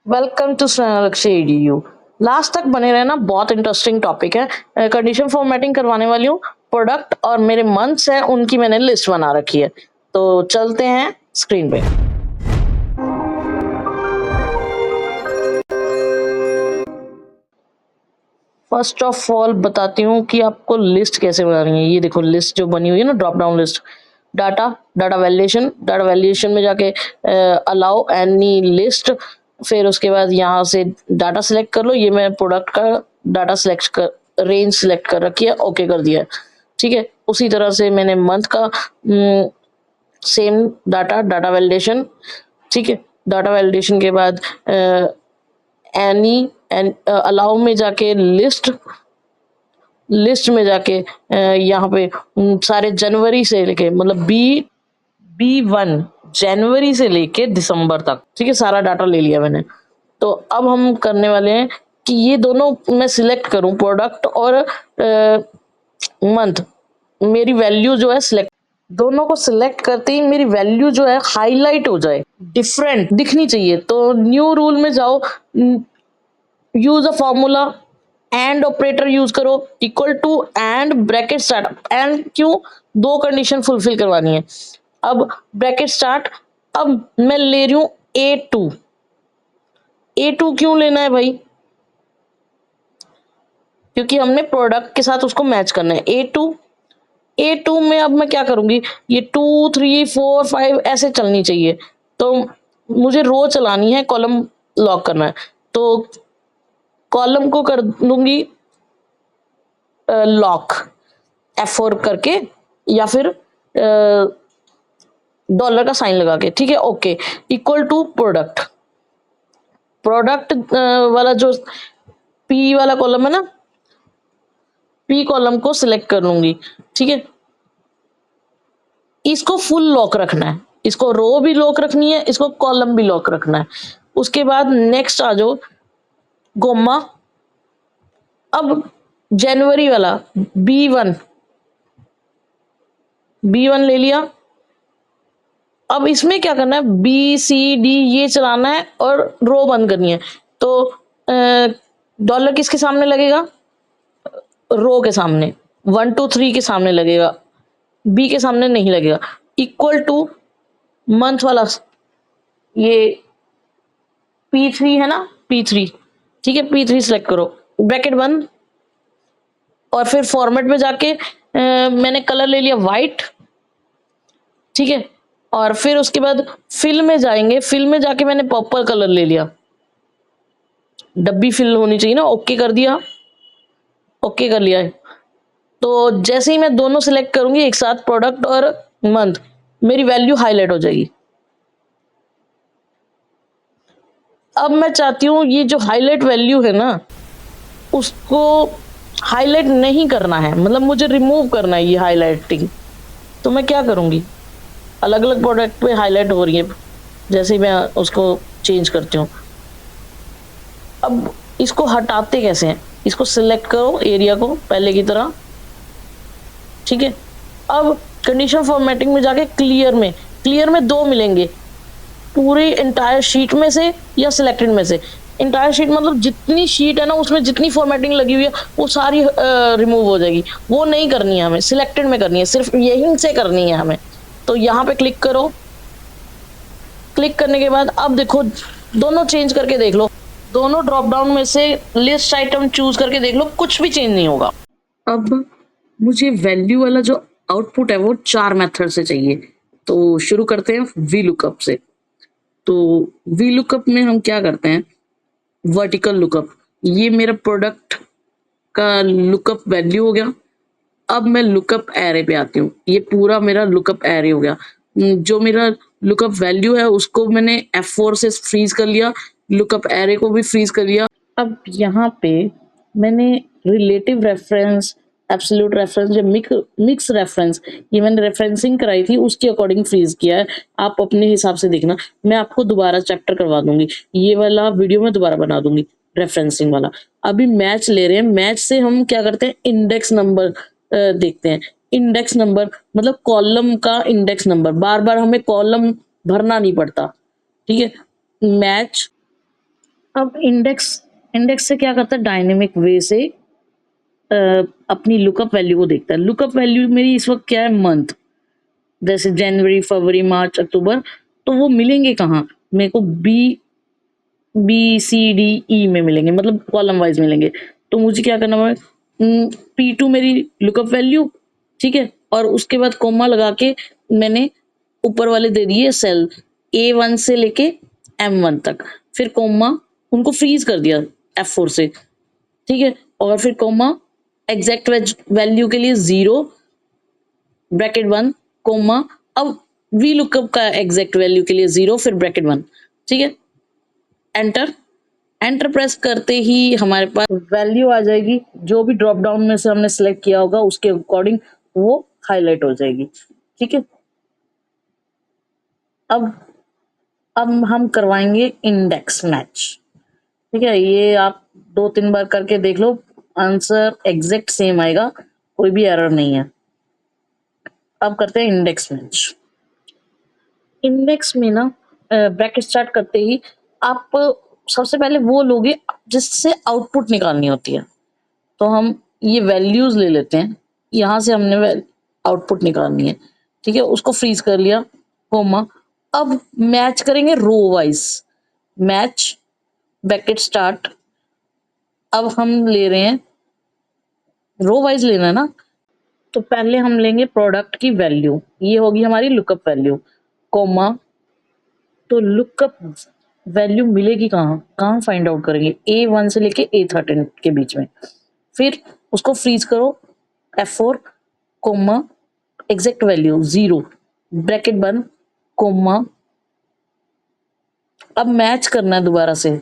Welcome to Snehalakshya edu. Last तक बने रहना, बहुत इंटरेस्टिंग टॉपिक है। कंडीशन फॉर्मेटिंग करवाने वाली हूँ। प्रोडक्ट और मेरे मंथ्स हैं, उनकी मैंने लिस्ट बना रखी है। तो चलते हैं स्क्रीन पे। फर्स्ट ऑफ ऑल बताती हूँ कि आपको लिस्ट कैसे बनानी है। ये देखो लिस्ट जो बनी हुई है ना, drop down list. Data valuation में जाके अलाउ एनी लिस्ट। फिर उसके बाद यहाँ से डाटा सिलेक्ट कर लो। ये मैं प्रोडक्ट का डाटा सिलेक्ट कर रेंज सिलेक्ट कर रखी है, ओके कर दिया है। ठीक है, उसी तरह से मैंने मंथ का सेम डाटा वैलिडेशन। ठीक है, डाटा वैलिडेशन के बाद एनी अलाउ में जाके लिस्ट में जाके यहाँ पे सारे जनवरी से लेके मतलब बी 1 जनवरी से लेके दिसंबर तक, ठीक है, सारा डाटा ले लिया मैंने। तो अब हम करने वाले हैं कि ये दोनों मैं सिलेक्ट करूं, प्रोडक्ट और मंथ। मेरी वैल्यू जो है सिलेक्ट, दोनों को सिलेक्ट करते ही मेरी वैल्यू जो है हाईलाइट हो जाए, डिफरेंट दिखनी चाहिए। तो न्यू रूल में जाओ, use a formula, and operator use करो, equal to and bracket start. And क्यों? दो कंडीशन फुलफिल करवानी है। अब ब्रैकेट स्टार्ट, अब मैं ले रही हूं A2। A2 क्यों लेना है भाई? क्योंकि हमने प्रोडक्ट के साथ उसको मैच करना है। A2 में अब मैं क्या करूंगी, ये 2 3 4 5 ऐसे चलनी चाहिए। तो मुझे रो चलानी है, कॉलम लॉक करना है। तो कॉलम को कर दूंगी लॉक F4 करके, या फिर डॉलर का साइन लगा के। ठीक है, ओके। इक्वल टू प्रोडक्ट वाला जो पी वाला कॉलम है ना, पी कॉलम को सिलेक्ट कर लूंगी। ठीक है, इसको फुल लॉक रखना है, इसको रो भी लॉक रखनी है, इसको कॉलम भी लॉक रखना है। उसके बाद नेक्स्ट आ जाओ, गोमा। अब जनवरी वाला B1 ले लिया। अब इसमें क्या करना है, B C D ये चलाना है और रो बंद करनी है। तो डॉलर किसके सामने लगेगा? रो के सामने। 1 2 3 के सामने लगेगा, बी के सामने नहीं लगेगा। इक्वल टू मंथ वाला, ये P3 है ना, P3। ठीक है, P3 सेलेक्ट करो, ब्रैकेट बंद। और फिर फॉर्मेट में जाके मैंने कलर ले लिया वाइट। ठीक है, और फिर उसके बाद फिल में जाएंगे, फिल में जाके मैंने पर्पल कलर ले लिया। डब्बी फिल होनी चाहिए ना, ओके कर दिया, ओके कर लिया है। तो जैसे ही मैं दोनों सिलेक्ट करूंगी एक साथ, प्रोडक्ट और मंथ, मेरी वैल्यू हाईलाइट हो जाएगी। अब मैं चाहती हूँ ये जो हाईलाइट वैल्यू है ना, उसको हाईलाइट नहीं करना है, मतलब मुझे रिमूव करना है ये हाईलाइटिंग। तो मैं क्या करूंगी, अलग अलग प्रोडक्ट पे हाईलाइट हो रही है, जैसे ही मैं उसको चेंज करती हूँ। अब इसको हटाते कैसे हैं, इसको सिलेक्ट करो एरिया को पहले की तरह। ठीक है, अब कंडीशन फॉर्मेटिंग में जाके क्लियर में दो मिलेंगे, पूरी इंटायर शीट में से या सिलेक्टेड में से। इंटायर शीट मतलब जितनी शीट है ना, उसमें जितनी फॉर्मेटिंग लगी हुई है वो सारी रिमूव हो जाएगी। वो नहीं करनी है हमें, सिलेक्टेड में करनी है, सिर्फ यहीं से करनी है हमें। तो यहाँ पे क्लिक करो। क्लिक करने के बाद अब देखो, दोनों चेंज करके देख लो, दोनों ड्रॉप डाउन में से लिस्ट आइटम चूज करके देख लो, कुछ भी चेंज नहीं होगा। अब मुझे वैल्यू वाला जो आउटपुट है वो 4 मेथड से चाहिए। तो शुरू करते हैं वी लुकअप से। तो वी लुकअप में हम क्या करते हैं, वर्टिकल लुकअप। ये मेरा प्रोडक्ट का लुकअप वैल्यू हो गया। अब मैं लुकअप एरे पे आती हूँ, ये पूरा मेरा लुकअप एरे हो गया। जो मेरा लुकअप वैल्यू है उसको मैंने F4 से फ्रीज कर लिया, लुकअप एरे को भी फ्रीज कर लिया। अब यहाँ पे मैंने रिलेटिव रेफरेंस, एब्सोल्यूट रेफरेंस, जो मिक्स रेफरेंस, ये मैंने रेफरेंसिंग कराई थी उसके अकॉर्डिंग फ्रीज किया है। आप अपने हिसाब से देखना, मैं आपको दोबारा चैप्टर करवा दूंगी, ये वाला वीडियो में दोबारा बना दूंगी रेफरेंसिंग वाला। अभी मैच ले रहे हैं, मैच से हम क्या करते हैं, इंडेक्स नंबर देखते हैं। इंडेक्स नंबर मतलब कॉलम का इंडेक्स नंबर, बार बार हमें कॉलम भरना नहीं पड़ता। ठीक है, मैच अब इंडेक्स इंडेक्स से क्या करता है, डायनेमिक वे से अपनी लुकअप वैल्यू को देखता है। लुकअप वैल्यू मेरी इस वक्त क्या है, मंथ, जैसे जनवरी, फरवरी, मार्च, अक्टूबर, तो वो मिलेंगे कहाँ मेरे को, B, C, D, E में मिलेंगे, मतलब कॉलम वाइज मिलेंगे। तो मुझे क्या करना पड़ेगा, P2 मेरी लुकअप वैल्यू, ठीक है, और उसके बाद कोमा लगा के मैंने ऊपर वाले दे दिए सेल A1 से लेके M1 तक, फिर कोमा उनको फ्रीज कर दिया F4 से, ठीक है, और फिर कोमा एग्जैक्ट वैल्यू के लिए 0 ब्रैकेट 1 कोमा, अब वी लुकअप का एग्जैक्ट वैल्यू के लिए 0 फिर ब्रैकेट 1, ठीक है, एंटर। एंटर प्रेस करते ही हमारे पास वैल्यू आ जाएगी, जो भी ड्रॉप डाउन में से हमने सेलेक्ट किया होगा उसके अकॉर्डिंग वो हाईलाइट हो जाएगी, ठीक है। अब अब हम करवाएंगे इंडेक्स मैच, ठीक है, ये आप 2-3 बार करके देख लो, आंसर एग्जैक्ट सेम आएगा, कोई भी एरर नहीं है। अब करते हैं इंडेक्स मैच। इंडेक्स में ना ब्रैकेट स्टार्ट करते ही आप सबसे पहले वो लोगे जिससे आउटपुट निकालनी होती है। तो हम ये वैल्यूज ले लेते हैं, यहाँ से हमने आउटपुट निकालनी है, ठीक है, उसको फ्रीज कर लिया, कोमा। अब मैच करेंगे row wise, match bracket start. अब हम ले रहे हैं रो वाइज लेना है ना, तो पहले हम लेंगे प्रोडक्ट की वैल्यू, ये होगी हमारी लुकअप वैल्यू, कोमा। तो लुकअप वैल्यू मिलेगी कहाँ कहाँ फाइंड आउट करेंगे, A1 से लेके A13 के बीच में, फिर उसको फ्रीज करो F4 comma exact value 0 bracket बंद कोमा। अब मैच करना है दोबारा से,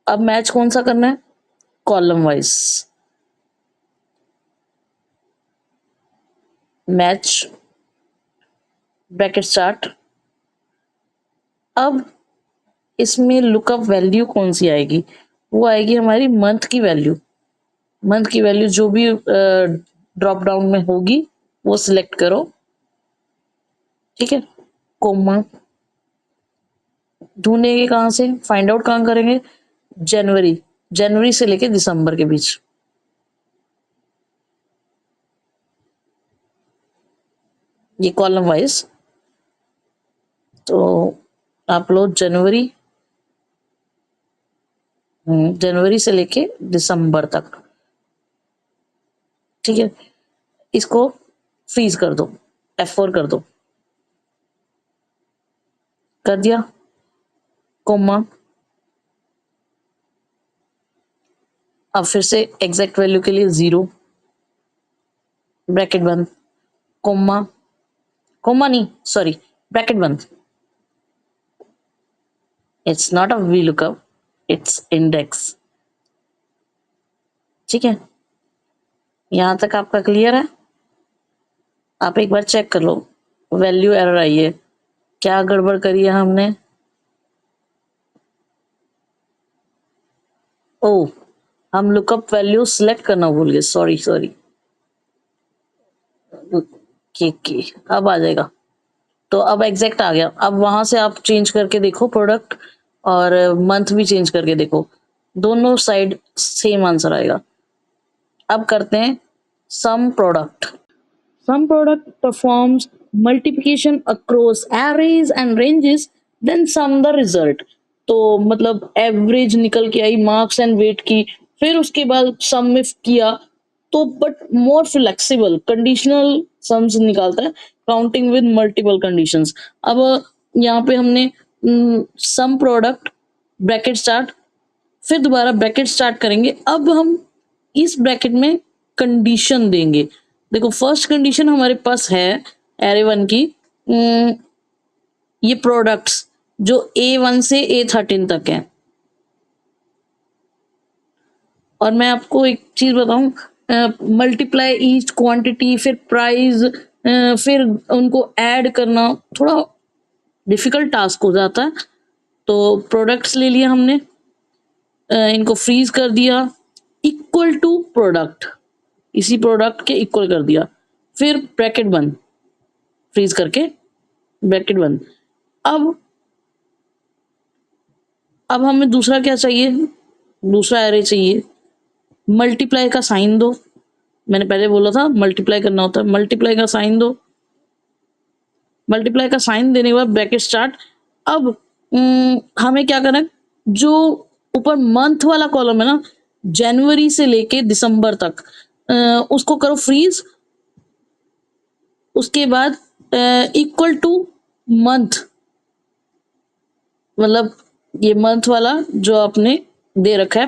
अब मैच कौन सा करना है, column wise, match bracket start. अब इसमें लुकअप वैल्यू कौन सी आएगी, वो आएगी हमारी मंथ की वैल्यू, मंथ की वैल्यू जो भी ड्रॉप डाउन में होगी वो सिलेक्ट करो, ठीक है, कोमा। ढूंढेंगे कहाँ से, फाइंड आउट कहाँ करेंगे, जनवरी, जनवरी से लेके दिसंबर के बीच, ये कॉलम वाइज। तो आप लोग जनवरी, जनवरी से लेके दिसंबर तक, ठीक है, इसको फ्रीज कर दो, F4 कर दो, कर दिया, कोमा। अब फिर से एग्जैक्ट वैल्यू के लिए 0 ब्रैकेट बंद कोमा, कोमा नहीं सॉरी ब्रैकेट बंद, it's not a V lookup, it's index, ठीक है, यहां तक आपका क्लियर है। आप एक बार चेक कर लो, वैल्यू एरर आई है, क्या गड़बड़ करी है हमने, ओ हम लुकअप वैल्यू सिलेक्ट करना भूल गए, सॉरी सॉरी, अब आ जाएगा, तो अब एग्जैक्ट आ गया। अब वहां से आप चेंज करके देखो प्रोडक्ट, और मंथ भी चेंज करके देखो, दोनों साइड सेम आंसर आएगा। अब करते हैं sum product. Sum product performs multiplication across arrays and ranges, then sum the result. तो मतलब एवरेज निकल के आई, मार्क्स एंड वेट की, फिर उसके बाद सम में किया, तो but more flexible conditional sums निकालता है, काउंटिंग विद मल्टीपल कंडीशंस। अब यहाँ पे हमने सम प्रोडक्ट ब्रैकेट स्टार्ट, फिर दोबारा ब्रैकेट स्टार्ट करेंगे। अब हम इस ब्रैकेट में कंडीशन देंगे, देखो फर्स्ट कंडीशन हमारे पास है एरे 1 की, ये प्रोडक्ट्स जो A1 से A13 तक है। और मैं आपको एक चीज बताऊं, मल्टीप्लाई ईच क्वांटिटी, फिर प्राइस, फिर उनको ऐड करना थोड़ा डिफिकल्ट टास्क हो जाता है। तो प्रोडक्ट्स ले लिया हमने, इनको फ्रीज कर दिया, इक्वल टू प्रोडक्ट, इसी प्रोडक्ट के इक्वल कर दिया, फिर ब्रैकेट बंद, फ्रीज करके ब्रैकेट बंद। अब अब हमें दूसरा क्या चाहिए, दूसरा एरे चाहिए। मल्टीप्लाई का साइन दो, मैंने पहले बोला था मल्टीप्लाई करना होता है, मल्टीप्लाई का साइन दो। मल्टीप्लाई का साइन देने के बाद ब्रैकेट स्टार्ट। अब हमें क्या करना है, जो ऊपर मंथ वाला कॉलम है ना, जनवरी से लेके दिसंबर तक, उसको करो फ्रीज। उसके बाद इक्वल टू मंथ, मतलब ये मंथ वाला जो आपने दे रखा है,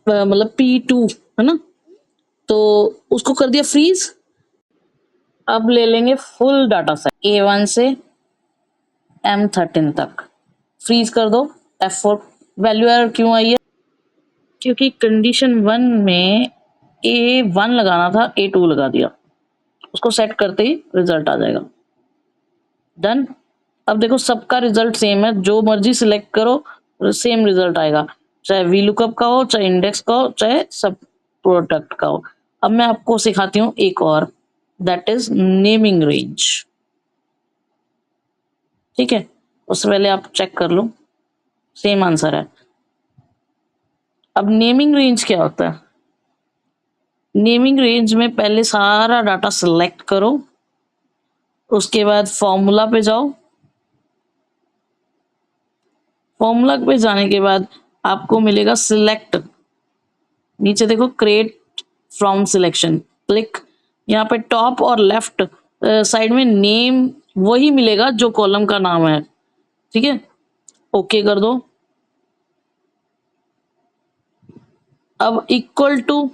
मतलब P2 है ना, तो उसको कर दिया फ्रीज। अब ले लेंगे फुल डाटा सेट A1 से M13 तक, फ्रीज कर दो। F4 वैल्यू एरर क्यों आई है, क्योंकि कंडीशन 1 में A1 लगाना था, A2 लगा दिया। उसको सेट करते ही रिजल्ट आ जाएगा। डन। अब देखो सबका रिजल्ट सेम है, जो मर्जी सिलेक्ट करो सेम रिजल्ट आएगा, चाहे VLOOKUP का हो, चाहे इंडेक्स का हो, चाहे सब प्रोडक्ट का हो। अब मैं आपको सिखाती हूँ एक और, दैट इज नेमिंग रेंज। ठीक है, उससे पहले आप चेक कर लो, सेम आंसर है। अब नेमिंग रेंज क्या होता है, नेमिंग रेंज में पहले सारा डाटा सिलेक्ट करो, उसके बाद फॉर्मूला पे जाओ। फॉर्मूला पे जाने के बाद आपको मिलेगा सिलेक्ट, नीचे देखो क्रिएट फ्रॉम सिलेक्शन, क्लिक। यहाँ पे टॉप और लेफ्ट साइड में नेम वही मिलेगा जो कॉलम का नाम है। ठीक है, ओके कर दो। अब इक्वल टू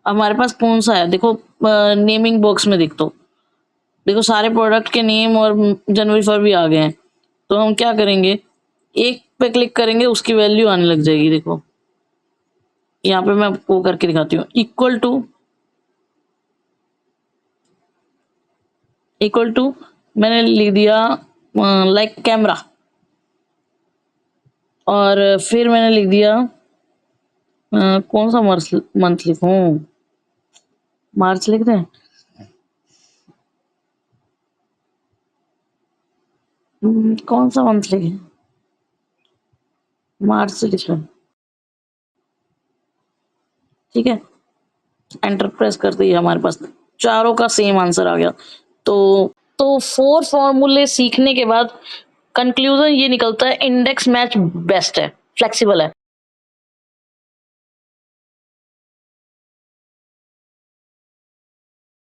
हमारे पास कौन सा है, देखो नेमिंग बॉक्स में देखो सारे प्रोडक्ट के नेम और जनवरी फरवरी आ गए हैं। तो हम क्या करेंगे, एक पे क्लिक करेंगे, उसकी वैल्यू आने लग जाएगी। देखो यहाँ पे मैं आपको करके दिखाती हूँ। इक्वल टू मैंने लिख दिया लाइक कैमरा, और फिर मैंने लिख दिया कौन सा मंथ लिखूं, मार्च लिख दें। कौन सा मंथ लिखे, मार्च से लिख रहे। ठीक है, एंटर प्रेस कर दिया, हमारे पास चारों का सेम आंसर आ गया। तो 4 फॉर्मूले सीखने के बाद कंक्लूजन ये निकलता है, इंडेक्स मैच बेस्ट है, फ्लेक्सिबल है।